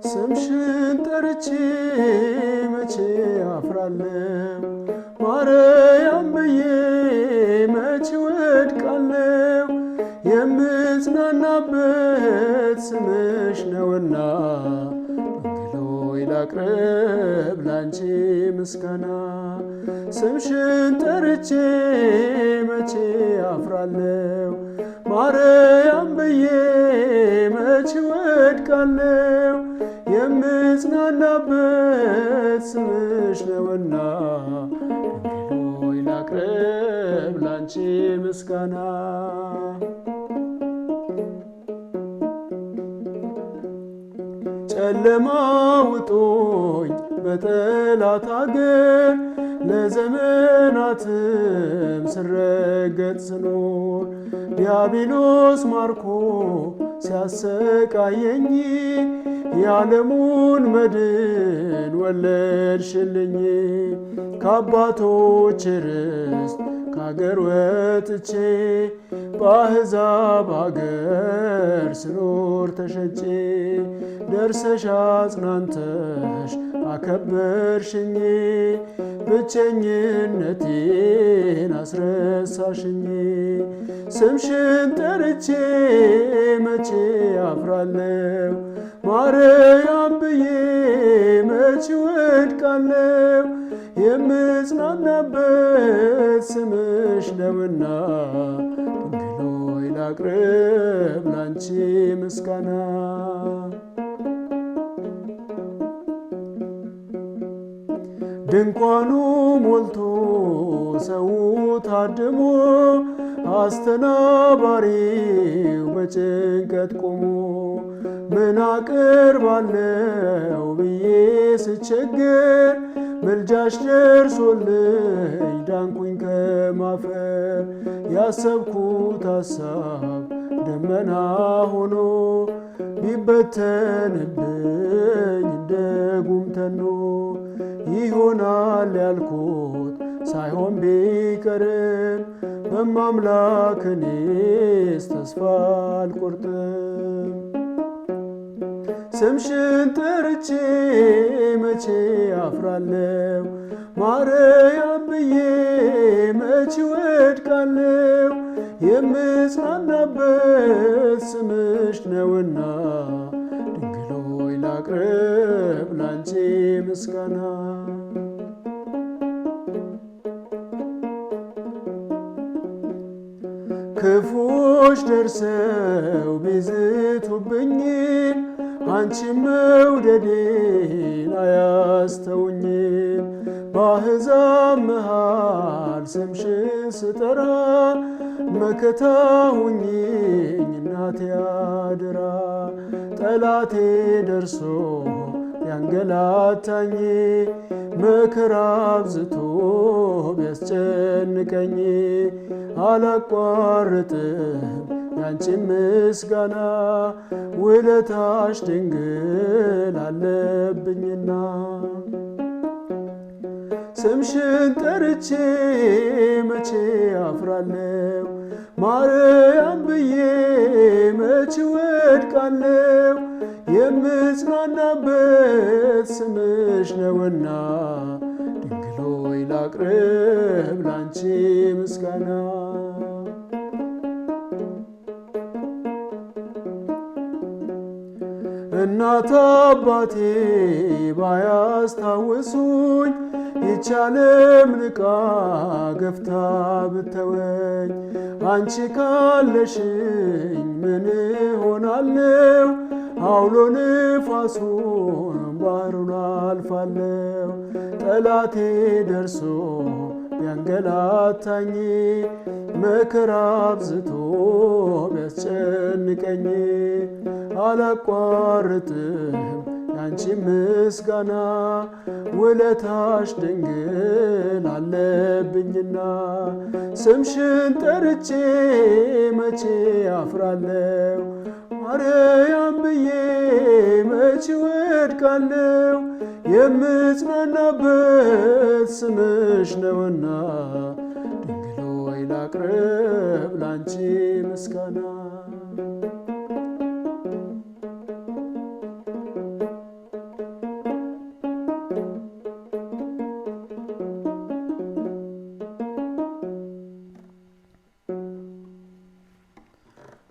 ስምሽን ጠርቼ መቼ አፍራለሁ ማርያም ብዬ መቼ ወድቃለሁ የምጽናናበት ስምሽ ነውና ድንግል ሆይ ላቅርብ ላንቺ ምስጋና ስምሽን ጠርቼ መቼ አፍራለሁ ማርያም ብዬ መቼ ወድቃለሁ የምጽናናበት ስምሽ ነውና ድንግል ሆይ ላቅርብ ላንቺ ምስጋና ጨለማ ውጦኝ በጠላት አገር ለዘመናትም ስረገጥ ስኖር ዲያብሎስ ማርኮ ሲያሰቃየኝ የዓለሙን መድን ወለድሽልኝ ከአባቶች ርስት ከአገር ወጥቼ በአሕዛብ አገር ስኖር ተሸጬ ደርሰሽ አጽናንተሽ አከበርሽኝ ብቸኝነቴን አስረሳሽኝ ስምሽን ጠርቼ መቼ አፍራለሁ ማርያም ብዬ መቼ ወድቃለሁ የምጽናናበት ስምሽ ነውና ድንግል ሆይ ላቅርብ ላንቺ ምስጋና ድንኳኑ ሞልቶ ሰው ታድሞ አስተናባሪው በጭንቀት ቆሞ ምን አቀርባለሁ ብዬ ስቸገር ምልጃሽ ደርሶልኝ ዳንኩኝ ከማፈር ያሰብኩት ሐሳብ ደመና ሆኖ ቢበተንብኝ እንደ ጉም ተኖ ይሆናል ያልኩት ሳይሆን ቢቀርም በማምላክ እኔስ ተስፋ አልቆርጥም ስምሽን ጠርቼ መቼ አፍራለሁ ማርያም ብዬ መቼ ወድቃለሁ የምጽናናበት ስምሽ ነውና ድንግል ሆይ ላቅርብ ላንቺ ምስጋና ክፉዎች ደርሰው ቢዝቱብኝም አንቺ መውደዴን አያስተውኝም በአሕዛብ መሃል ስምሽን ስጠራ መከታ ሁኚኝ እናቴ አደራ ጠላቴ ደርሶ ያንገላታኝ መከራ አብዝቶ ቢያስጨንቀኝ አላቋርጥም ያንቺን ምስጋና ውለታሽ ድንግል አለብኝና ስምሽን ጠርቼ መቼ አፍራለሁ ማርያም ብዬ መቼ ወድቃለሁ የምጽናናበት ስምሽ ነውና ድንግል ሆይ ላቅርብ ላንቺ ምስጋና እናት አባቴ ባያስታውሱኝ ይህች ዓለም ንቃ ገፍታ ብተወኝ አንቺ ካለሽኝ ምን ሆናለሁ አውሎ ንፋሱን ባህሩን አልፋለሁ ጠላቴ ደርሶ ቢያንገላታኝ መከራ አብዝቶ ቢያስጨንቀኝ አላቋርጥም ያንቺ ምስጋና ውለታሽ ድንግል አለብኝና ስምሽን ጠርቼ መቼ አፍራለሁ ማርያም ብዬ መቼ ወድቃለሁ የምጽናናበት ስምሽ ነውና ድንግል ሆይ ላቅርብ ላንቺ ምስጋና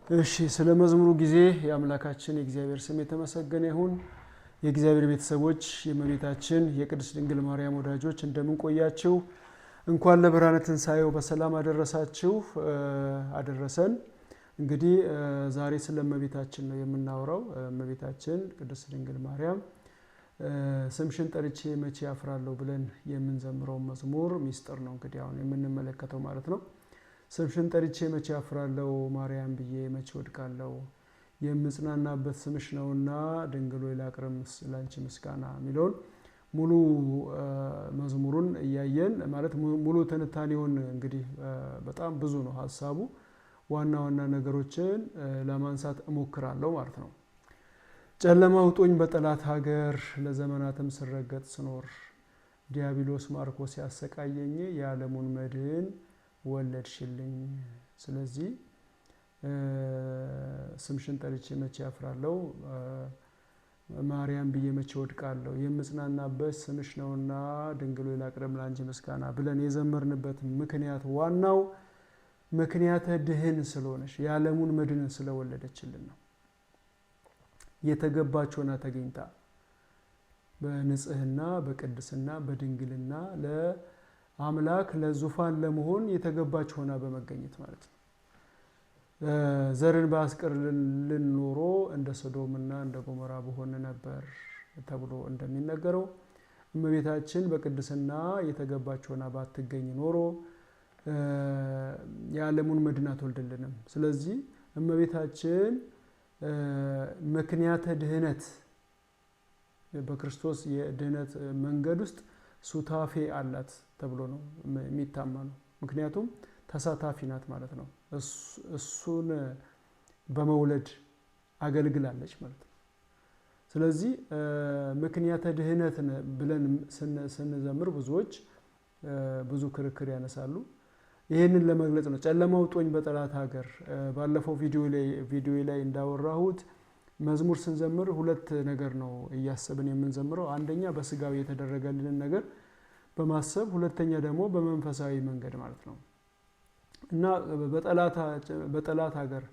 እሺ ስለ መዝሙሩ ጊዜ የአምላካችን የእግዚአብሔር ስም የተመሰገነ ይሁን። የእግዚአብሔር ቤተሰቦች፣ የእመቤታችን የቅድስት ድንግል ማርያም ወዳጆች እንደምን ቆያችሁ? እንኳን ለብርሃነ ትንሣኤው በሰላም አደረሳችሁ አደረሰን። እንግዲህ ዛሬ ስለ እመቤታችን ነው የምናወራው። እመቤታችን ቅድስት ድንግል ማርያም ስምሽን ጠርቼ መቼ አፍራለሁ ብለን የምንዘምረው መዝሙር ሚስጥር ነው እንግዲህ አሁን የምንመለከተው ማለት ነው። ስምሽን ጠርቼ መቼ አፍራለሁ ማርያም ብዬ መቼ ወድቃለሁ፣ የምጽናናበት ስምሽ ነውና ድንግል ሆይ ላቅርብ ላንቺ ምስጋና የሚለውን ሙሉ መዝሙሩን እያየን ማለት ሙሉ ትንታኔውን እንግዲህ በጣም ብዙ ነው ሀሳቡ። ዋና ዋና ነገሮችን ለማንሳት እሞክራለሁ ማለት ነው። ጨለማ ውጦኝ በጠላት ሀገር ለዘመናትም ስረገጥ ስኖር ዲያብሎስ ማርኮ ሲያሰቃየኝ የዓለሙን መድን ወለድሽልኝ። ስለዚህ ስምሽን ጠርቼ መቼ አፍራለሁ ማርያም ብዬ መቼ ወድቃለሁ፣ የምጽናናበት ስምሽ ነውና ድንግል ሆይ ላቅርብ ላንቺ ምስጋና ብለን የዘመርንበት ምክንያት ዋናው ምክንያተ ድህን ስለሆነች የዓለሙን መድን ስለወለደችልን ነው። የተገባች ሆና ተገኝታ በንጽህና በቅድስና በድንግልና ለአምላክ ለዙፋን ለመሆን የተገባች ሆና በመገኘት ማለት ነው። ዘርን ባስቀርልን ኖሮ እንደ ሶዶምና እንደ ጎሞራ በሆነ ነበር ተብሎ እንደሚነገረው እመቤታችን በቅድስና የተገባች ሆና ባትገኝ ኖሮ የዓለሙን መድን አትወልድልንም። ስለዚህ እመቤታችን ምክንያተ ድህነት በክርስቶስ የድህነት መንገድ ውስጥ ሱታፌ አላት ተብሎ ነው የሚታመነው። ምክንያቱም ተሳታፊ ናት ማለት ነው። እሱን በመውለድ አገልግላለች ማለት ነው። ስለዚህ ምክንያተ ድህነት ብለን ስንዘምር ብዙዎች ብዙ ክርክር ያነሳሉ። ይህንን ለመግለጽ ነው። ጨለማ ውጦኝ በጠላት ሀገር ባለፈው ቪዲዮ ላይ እንዳወራሁት መዝሙር ስንዘምር ሁለት ነገር ነው እያሰብን የምንዘምረው። አንደኛ በስጋዊ የተደረገልንን ነገር በማሰብ፣ ሁለተኛ ደግሞ በመንፈሳዊ መንገድ ማለት ነው እና በጠላት ሀገር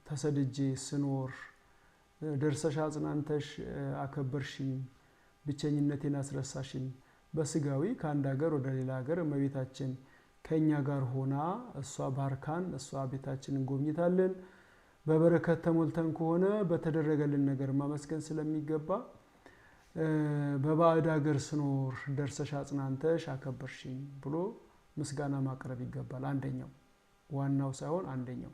ተሰድጄ ስኖር ደርሰሽ አጽናንተሽ አከበርሽኝ፣ ብቸኝነቴን አስረሳሽኝ። በስጋዊ ከአንድ ሀገር ወደ ሌላ ሀገር እመቤታችን ከኛ ጋር ሆና እሷ ባርካን እሷ ቤታችንን ጎብኝታለን። በበረከት ተሞልተን ከሆነ በተደረገልን ነገር ማመስገን ስለሚገባ በባዕድ ሀገር ስኖር ደርሰሽ አጽናንተሽ አከበርሽኝ ብሎ ምስጋና ማቅረብ ይገባል። አንደኛው ዋናው ሳይሆን አንደኛው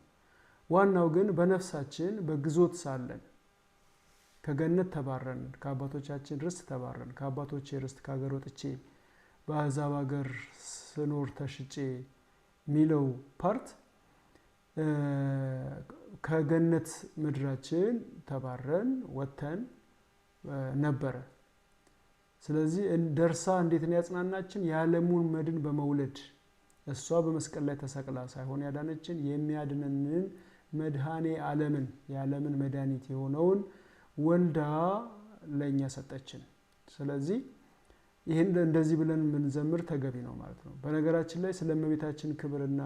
ዋናው ግን በነፍሳችን በግዞት ሳለን ከገነት ተባረን ከአባቶቻችን ርስት ተባረን ከአባቶቼ ርስት ከሀገር ወጥቼ በአሕዛብ ሀገር ስኖር ተሽጬ ሚለው ፓርት ከገነት ምድራችን ተባረን ወጥተን ነበረ። ስለዚህ ደርሳ እንዴት ነው ያጽናናችን? የዓለሙን መድን በመውለድ እሷ በመስቀል ላይ ተሰቅላ ሳይሆን ያዳነችን የሚያድነንን መድኃኔ ዓለምን የዓለምን መድኃኒት የሆነውን ወልዳ ለእኛ ሰጠችን። ስለዚህ ይህን እንደዚህ ብለን የምንዘምር ተገቢ ነው ማለት ነው። በነገራችን ላይ ስለ እመቤታችን ክብርና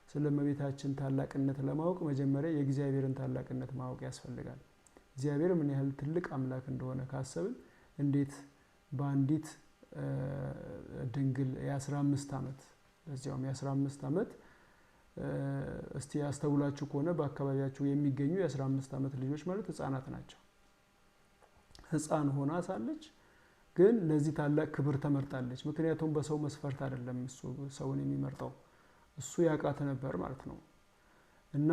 ስለ እመቤታችን ታላቅነት ለማወቅ መጀመሪያ የእግዚአብሔርን ታላቅነት ማወቅ ያስፈልጋል። እግዚአብሔር ምን ያህል ትልቅ አምላክ እንደሆነ ካሰብን እንዴት በአንዲት ድንግል የ15 ዓመት ለዚያውም የ15 ዓመት እስቲ ያስተውላችሁ ከሆነ በአካባቢያችሁ የሚገኙ የ15 ዓመት ልጆች ማለት ህፃናት ናቸው። ህፃን ሆና ሳለች ግን ለዚህ ታላቅ ክብር ተመርጣለች። ምክንያቱም በሰው መስፈርት አይደለም እሱ ሰውን የሚመርጠው፣ እሱ ያውቃት ነበር ማለት ነው። እና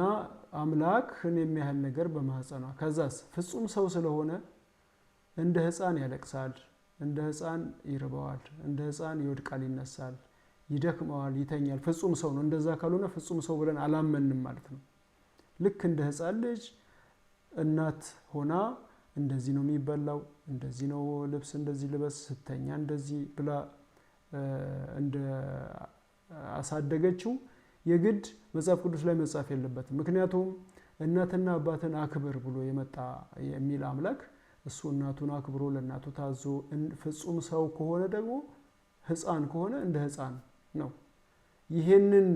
አምላክን የሚያህል ነገር በማህፀኗ ከዛስ ፍጹም ሰው ስለሆነ እንደ ህፃን ያለቅሳል፣ እንደ ህፃን ይርበዋል፣ እንደ ህፃን ይወድቃል፣ ይነሳል፣ ይደክመዋል፣ ይተኛል። ፍጹም ሰው ነው። እንደዛ ካልሆነ ፍጹም ሰው ብለን አላመንም ማለት ነው። ልክ እንደ ህፃን ልጅ እናት ሆና እንደዚህ ነው የሚበላው፣ እንደዚህ ነው ልብስ እንደዚህ ልበስ፣ ስተኛ እንደዚህ ብላ እንደ አሳደገችው የግድ መጽሐፍ ቅዱስ ላይ መጻፍ የለበትም። ምክንያቱም እናትና አባትን አክብር ብሎ የመጣ የሚል አምላክ እሱ እናቱን አክብሮ ለእናቱ ታዞ ፍጹም ሰው ከሆነ ደግሞ ህፃን ከሆነ እንደ ህፃን ነው። ይሄንን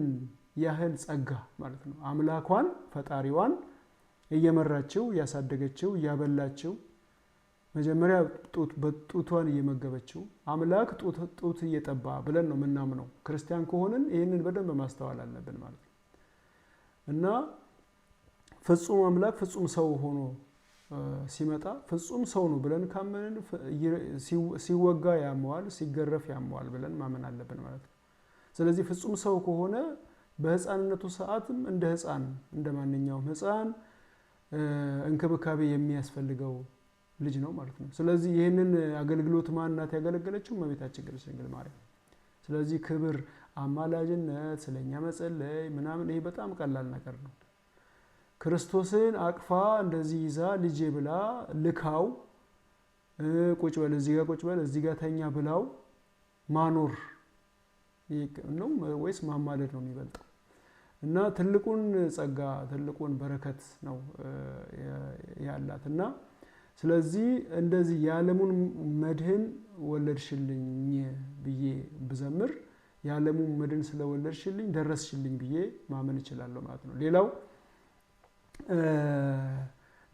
ያህል ጸጋ ማለት ነው። አምላኳን ፈጣሪዋን እየመራችው ያሳደገችው ያበላችው መጀመሪያ ጡቷን እየመገበችው አምላክ ጡት እየጠባ ብለን ነው የምናምነው። ክርስቲያን ከሆንን ይህንን በደንብ ማስተዋል አለብን ማለት ነው። እና ፍጹም አምላክ ፍጹም ሰው ሆኖ ሲመጣ ፍጹም ሰው ነው ብለን ካመንን ሲወጋ ያመዋል፣ ሲገረፍ ያመዋል ብለን ማመን አለብን ማለት ነው። ስለዚህ ፍጹም ሰው ከሆነ በህፃንነቱ ሰዓትም እንደ ህፃን እንደ ማንኛውም ህፃን እንክብካቤ የሚያስፈልገው ልጅ ነው ማለት ነው። ስለዚህ ይህንን አገልግሎት ማናት ያገለገለችው? እመቤታችን ቅድስት ድንግል ማርያም። ስለዚህ ክብር፣ አማላጅነት፣ ስለኛ መጸለይ ምናምን ይሄ በጣም ቀላል ነገር ነው። ክርስቶስን አቅፋ እንደዚህ ይዛ ልጄ ብላ ልካው ቁጭ በል እዚህ ጋር ቁጭ በል እዚህ ጋር ተኛ ብላው ማኖር ነው ወይስ ማማለድ ነው የሚበልጠው? እና ትልቁን ጸጋ ትልቁን በረከት ነው ያላት። እና ስለዚህ እንደዚህ የዓለሙን መድህን ወለድሽልኝ ብዬ ብዘምር የዓለሙን መድህን ስለወለድሽልኝ ደረስሽልኝ ብዬ ማመን እችላለሁ ማለት ነው። ሌላው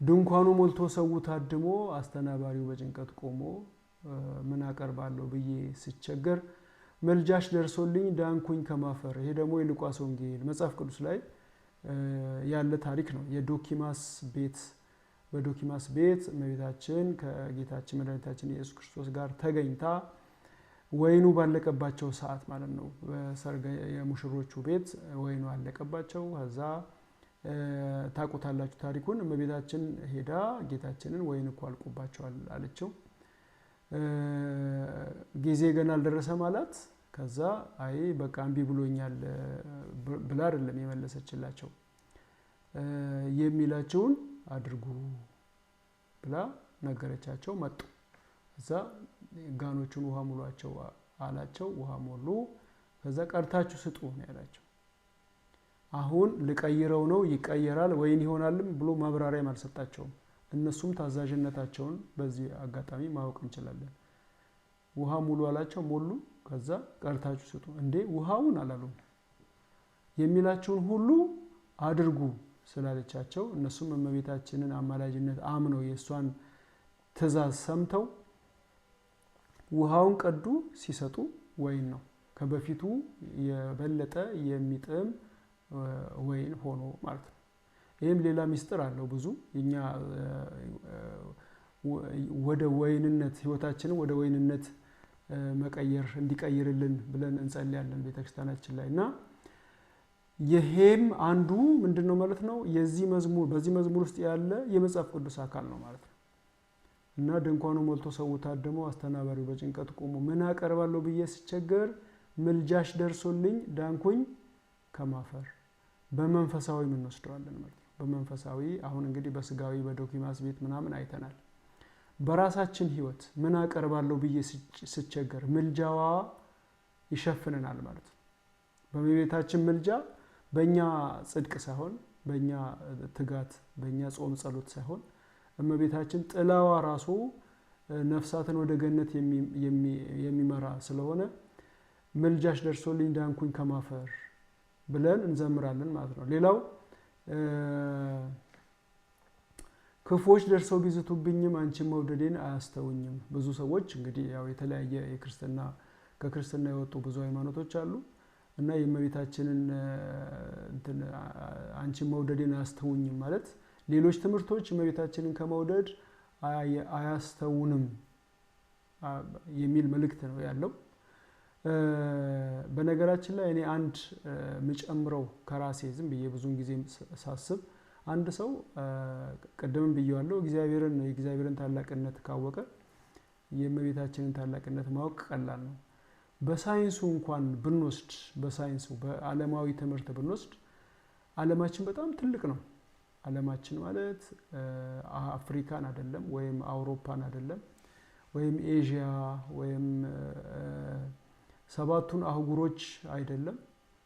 ድንኳኑ ሞልቶ ሰው ታድሞ አስተናባሪው በጭንቀት ቆሞ ምን አቀርባለሁ ብዬ ስቸገር መልጃሽ ደርሶልኝ ዳንኩኝ ከማፈር። ይሄ ደግሞ የሉቃስ ወንጌል መጽሐፍ ቅዱስ ላይ ያለ ታሪክ ነው። የዶኪማስ ቤት በዶኪማስ ቤት እመቤታችን ከጌታችን መድኃኒታችን ኢየሱስ ክርስቶስ ጋር ተገኝታ ወይኑ ባለቀባቸው ሰዓት ማለት ነው። በሰርግ የሙሽሮቹ ቤት ወይኑ አለቀባቸው። ከዛ ታውቁታላችሁ ታሪኩን። እመቤታችን ሄዳ ጌታችንን ወይን እኮ አልቆባቸዋል አለችው። ጊዜ ገና አልደረሰም አላት። ከዛ አይ በቃ እምቢ ብሎኛል ብላ አይደለም የመለሰችላቸው። የሚላቸውን አድርጉ ብላ ነገረቻቸው። መጡ። ከዛ ጋኖቹን ውሃ ሙሏቸው አላቸው። ውሃ ሞሉ። ከዛ ቀርታችሁ ስጡ ነው ያላቸው። አሁን ልቀይረው ነው ይቀየራል ወይን ይሆናልም ብሎ ማብራሪያ አልሰጣቸውም። እነሱም ታዛዥነታቸውን በዚህ አጋጣሚ ማወቅ እንችላለን። ውሃ ሙሉ አላቸው፣ ሞሉ። ከዛ ቀርታችሁ ስጡ። እንዴ ውሃውን አላሉም። የሚላችሁን ሁሉ አድርጉ ስላለቻቸው እነሱም እመቤታችንን አማላጅነት አምነው የእሷን ትእዛዝ ሰምተው ውሃውን ቀዱ። ሲሰጡ ወይን ነው ከበፊቱ የበለጠ የሚጥም ወይን ሆኖ ማለት ነው። ይህም ሌላ ሚስጥር አለው ብዙ። እኛ ወደ ወይንነት ህይወታችንን ወደ ወይንነት መቀየር እንዲቀይርልን ብለን እንጸልያለን ቤተክርስቲያናችን ላይ። እና ይሄም አንዱ ምንድነው ማለት ነው የዚህ መዝሙር በዚህ መዝሙር ውስጥ ያለ የመጽሐፍ ቅዱስ አካል ነው ማለት ነው። እና ድንኳኑ ሞልቶ ሰው ታድሞ አስተናባሪው በጭንቀት ቆሞ ምን አቀርባለሁ ብዬ ስቸገር ምልጃሽ ደርሶልኝ ዳንኩኝ ከማፈር። በመንፈሳዊ ምን እንወስደዋለን ማለት ነው። በመንፈሳዊ አሁን እንግዲህ በስጋዊ በዶኪማስ ቤት ምናምን አይተናል። በራሳችን ህይወት ምን አቀርባለሁ ብዬ ስቸገር ምልጃዋ ይሸፍነናል ማለት ነው። በእመቤታችን ምልጃ በእኛ ጽድቅ ሳይሆን በእኛ ትጋት በእኛ ጾም ጸሎት ሳይሆን እመቤታችን ጥላዋ ራሱ ነፍሳትን ወደ ገነት የሚመራ ስለሆነ ምልጃሽ ደርሶልኝ ዳንኩኝ ከማፈር ብለን እንዘምራለን ማለት ነው። ሌላው ክፉዎች ደርሰው ቢዝቱብኝም አንቺን መውደዴን አያስተውኝም። ብዙ ሰዎች እንግዲህ ያው የተለያየ ከክርስትና የወጡ ብዙ ሃይማኖቶች አሉ እና የእመቤታችንን አንቺን መውደዴን አያስተውኝም ማለት ሌሎች ትምህርቶች እመቤታችንን ከመውደድ አያስተውንም የሚል መልእክት ነው ያለው። በነገራችን ላይ እኔ አንድ ምጨምረው ከራሴ ዝም ብዬ ብዙን ጊዜ ሳስብ አንድ ሰው ቀደም ብየዋለሁ የእግዚአብሔርን ታላቅነት ካወቀ የእመቤታችንን ታላቅነት ማወቅ ቀላል ነው። በሳይንሱ እንኳን ብንወስድ በዓለማዊ ትምህርት ብንወስድ ዓለማችን በጣም ትልቅ ነው። ዓለማችን ማለት አፍሪካን አይደለም ወይም አውሮፓን አይደለም ወይም ኤዥያ ወይም ሰባቱን አህጉሮች አይደለም።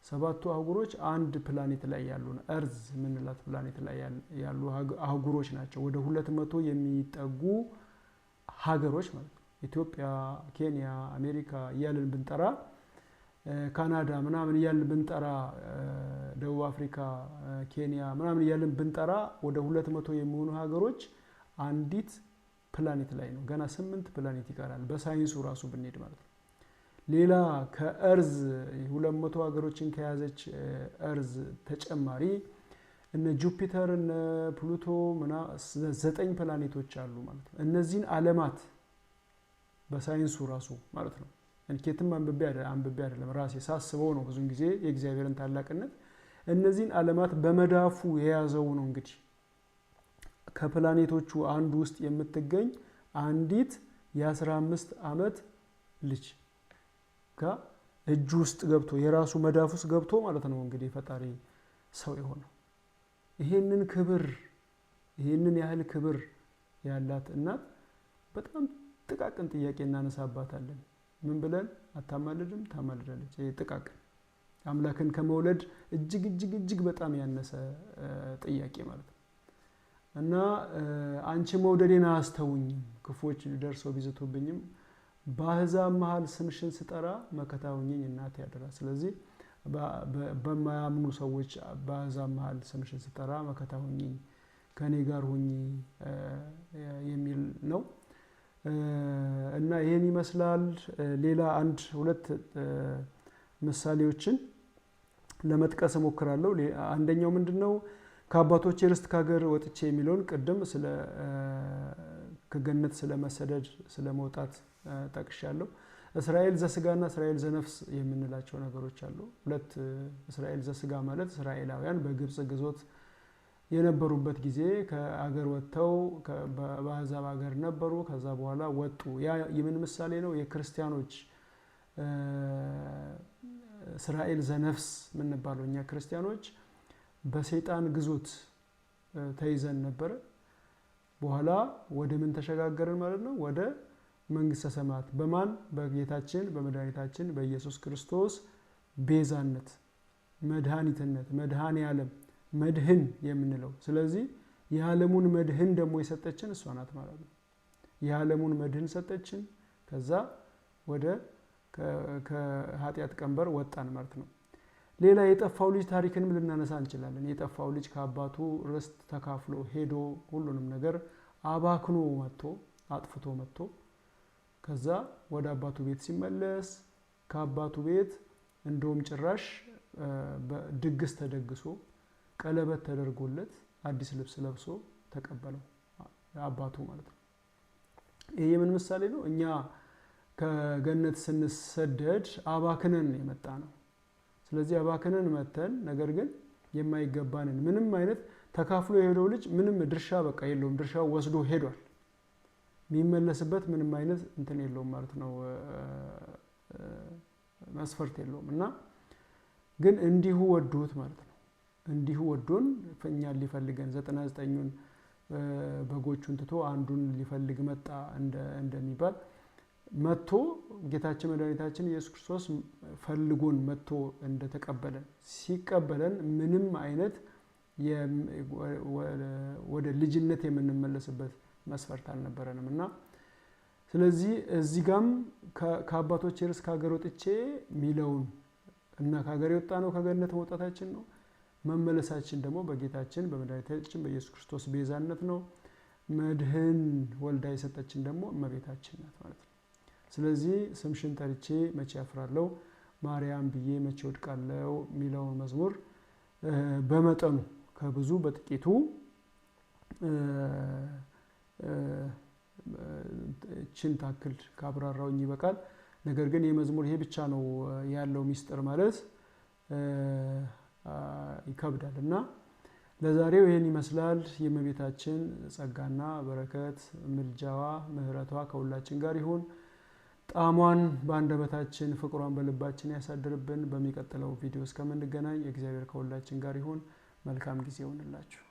ሰባቱ አህጉሮች አንድ ፕላኔት ላይ ያሉ እርዝ ምንላት ፕላኔት ላይ ያሉ አህጉሮች ናቸው። ወደ 200 የሚጠጉ ሀገሮች ማለት ነው። ኢትዮጵያ፣ ኬንያ፣ አሜሪካ እያልን ብንጠራ ካናዳ ምናምን እያልን ብንጠራ ደቡብ አፍሪካ፣ ኬንያ ምናምን እያልን ብንጠራ ወደ 200 የሚሆኑ ሀገሮች አንዲት ፕላኔት ላይ ነው። ገና 8 ፕላኔት ይቀራል በሳይንሱ ራሱ ብንሄድ ማለት ነው። ሌላ ከእርዝ 200 ሀገሮችን ከያዘች እርዝ ተጨማሪ እነ ጁፒተር እነ ፕሉቶ 9 ፕላኔቶች አሉ ማለት ነው። እነዚህን ዓለማት በሳይንሱ ራሱ ማለት ነው እንኬትም አንብቤ አይደለም ራሴ ሳስበው ነው ብዙን ጊዜ የእግዚአብሔርን ታላቅነት እነዚህን ዓለማት በመዳፉ የያዘው ነው። እንግዲህ ከፕላኔቶቹ አንዱ ውስጥ የምትገኝ አንዲት የ15 ዓመት ልጅ እጁ ውስጥ ገብቶ የራሱ መዳፍ ውስጥ ገብቶ ማለት ነው እንግዲህ ፈጣሪ ሰው የሆነው ይሄንን ክብር ይሄንን ያህል ክብር ያላት እናት በጣም ጥቃቅን ጥያቄ እናነሳባታለን። ምን ብለን አታማልድም? ታማልዳለች። ይሄ ጥቃቅን አምላክን ከመውለድ እጅግ በጣም ያነሰ ጥያቄ ማለት ነው። እና አንቺ መውደዴን አስተውኝም ክፎች ደርሰው ቢዝቱብኝም በአሕዛብ መሃል ስምሽን ስጠራ መከታ ሁኚኝ እናቴ ያደራ። ስለዚህ በማያምኑ ሰዎች በአሕዛብ መሃል ስምሽን ስጠራ መከታ ሁኚኝ ከኔ ጋር ሁኚ የሚል ነው። እና ይሄን ይመስላል። ሌላ 1-2 ምሳሌዎችን ለመጥቀስ እሞክራለሁ። አንደኛው ምንድነው ከአባቶቼ ርስት ከሀገር ወጥቼ የሚለውን ቅድም ስለ ከገነት ስለመሰደድ ስለመውጣት ጠቅሻለሁ። እስራኤል ዘስጋና እስራኤል ዘነፍስ የምንላቸው ነገሮች አሉ። 2 እስራኤል ዘስጋ ማለት እስራኤላውያን በግብጽ ግዞት የነበሩበት ጊዜ ከአገር ወጥተው በአሕዛብ ሀገር ነበሩ። ከዛ በኋላ ወጡ። ያ የምን ምሳሌ ነው? የክርስቲያኖች እስራኤል ዘነፍስ የምንባለው እኛ ክርስቲያኖች በሰይጣን ግዞት ተይዘን ነበር። በኋላ ወደ ምን ተሸጋገርን ማለት ነው? ወደ መንግስተ ሰማያት በማን በጌታችን በመድኃኒታችን በኢየሱስ ክርስቶስ ቤዛነት መድኃኒትነት መድኃኔ ዓለም መድህን የምንለው። ስለዚህ የዓለሙን መድህን ደግሞ የሰጠችን እሷ ናት ማለት ነው። የዓለሙን መድህን ሰጠችን። ከዛ ወደ ከኃጢአት ቀንበር ወጣን ማለት ነው። ሌላ የጠፋው ልጅ ታሪክንም ልናነሳ እንችላለን። የጠፋው ልጅ ከአባቱ ርስት ተካፍሎ ሄዶ ሁሉንም ነገር አባክኖ መጥቶ አጥፍቶ መጥቶ ከዛ ወደ አባቱ ቤት ሲመለስ ከአባቱ ቤት እንደውም ጭራሽ ድግስ ተደግሶ ቀለበት ተደርጎለት አዲስ ልብስ ለብሶ ተቀበለው አባቱ ማለት ነው። ይሄ ምን ምሳሌ ነው? እኛ ከገነት ስንሰደድ አባክነን የመጣ ነው። ስለዚህ አባክነን መተን ነገር ግን የማይገባንን ምንም አይነት ተካፍሎ የሄደው ልጅ ምንም ድርሻ በቃ የለውም። ድርሻው ወስዶ ሄዷል። የሚመለስበት ምንም አይነት እንትን የለውም ማለት ነው። መስፈርት የለውም። እና ግን እንዲሁ ወዶት ማለት ነው። እንዲሁ ወዶን እኛን ሊፈልገን 99ኙን በጎቹን ትቶ አንዱን ሊፈልግ መጣ እንደሚባል መጥቶ ጌታችን መድኃኒታችን ኢየሱስ ክርስቶስ ፈልጎን መጥቶ እንደተቀበለን ሲቀበለን ምንም አይነት ወደ ልጅነት የምንመለስበት መስፈርት አልነበረንም። እና ስለዚህ እዚህ ጋም ከአባቶቼ ርስት ከሀገር ወጥቼ ሚለውን እና ከሀገር የወጣ ነው ከገነት መውጣታችን ነው። መመለሳችን ደግሞ በጌታችን በመድኃኒታችን በኢየሱስ ክርስቶስ ቤዛነት ነው። መድህን ወልዳ የሰጠችን ደግሞ እመቤታችን ናት ማለት ነው። ስለዚህ ስምሽን ጠርቼ መቼ ያፍራለሁ ማርያም ብዬ መቼ ወድቃለሁ ሚለውን መዝሙር በመጠኑ ከብዙ በጥቂቱ ችን ታክል ካብራራውኝ ይበቃል። ነገር ግን የመዝሙር ይሄ ብቻ ነው ያለው ሚስጥር ማለት ይከብዳል። እና ለዛሬው ይሄን ይመስላል። የእመቤታችን ጸጋና በረከት ምልጃዋ ምሕረቷ ከሁላችን ጋር ይሁን። ጣዕሟን በአንደበታችን ፍቅሯን በልባችን ያሳድርብን። በሚቀጥለው ቪዲዮ እስከምንገናኝ እግዚአብሔር ከሁላችን ጋር ይሁን። መልካም ጊዜ ይሁንላችሁ።